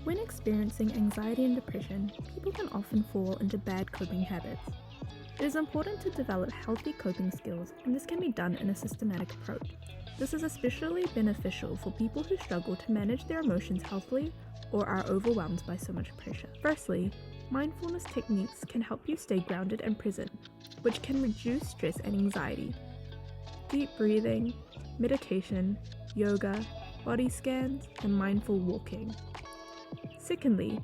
When experiencing anxiety and depression, people can often fall into bad coping habits. It is important to develop healthy coping skills, and this can be done in a systematic approach. This is especially beneficial for people who struggle to manage their emotions healthily or are overwhelmed by so much pressure. Firstly, mindfulness techniques can help you stay grounded and present, which can reduce stress and anxiety. Deep breathing, meditation, yoga, body scans, and mindful walking. Secondly,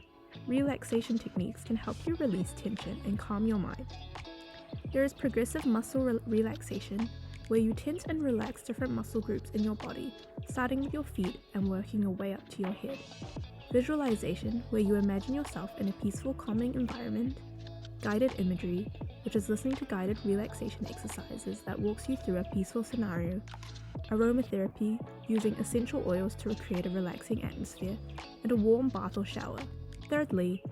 relaxation techniques can help you release tension and calm your mind. There is progressive muscle relaxation, where you tense and relax different muscle groups in your body, starting with your feet and working your way up to your head. Visualization, where you imagine yourself in a peaceful, calming environment. Guided imagery, which is listening to guided relaxation exercises that walks you through a peaceful scenario. Aromatherapy, using essential oils to recreate a relaxing atmosphere, and a warm bath or shower. Thirdly,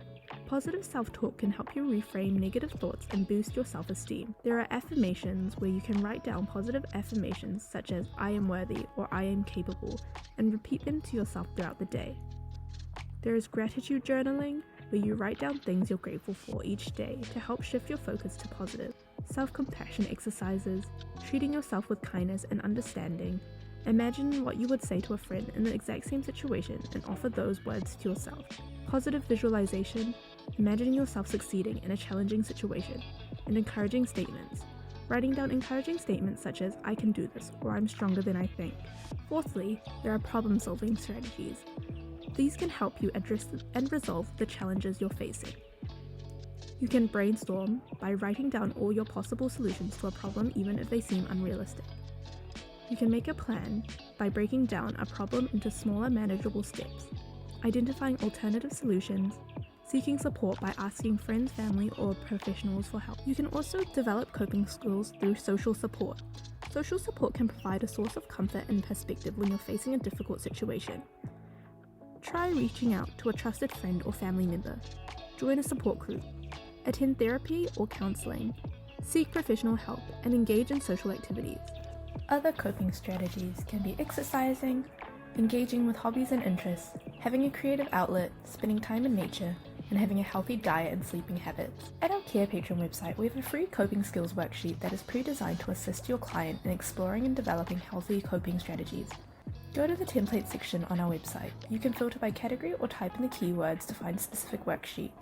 positive self-talk can help you reframe negative thoughts and boost your self-esteem. There are affirmations where you can write down positive affirmations such as I am worthy or I am capable and repeat them to yourself throughout the day. There is gratitude journaling, where you write down things you're grateful for each day to help shift your focus to positive. Self-compassion exercises, treating yourself with kindness and understanding. Imagine what you would say to a friend in the exact same situation and offer those words to yourself. Positive visualization, imagining yourself succeeding in a challenging situation. And encouraging statements, writing down encouraging statements such as I can do this or I'm stronger than I think. Fourthly, there are problem-solving strategies. These can help you address and resolve the challenges you're facing. You can brainstorm by writing down all your possible solutions to a problem even if they seem unrealistic. You can make a plan by breaking down a problem into smaller manageable steps, identifying alternative solutions, seeking support by asking friends, family, or professionals for help. You can also develop coping skills through social support. Social support can provide a source of comfort and perspective when you're facing a difficult situation. Try reaching out to a trusted friend or family member. Join a support group. Attend therapy or counseling. Seek professional help and engage in social activities. Other coping strategies can be exercising, engaging with hobbies and interests, having a creative outlet, spending time in nature, and having a healthy diet and sleeping habits. At our Carepatron website, we have a free coping skills worksheet that is pre-designed to assist your client in exploring and developing healthy coping strategies. Go to the template section on our website. You can filter by category or type in the keywords to find a specific worksheet.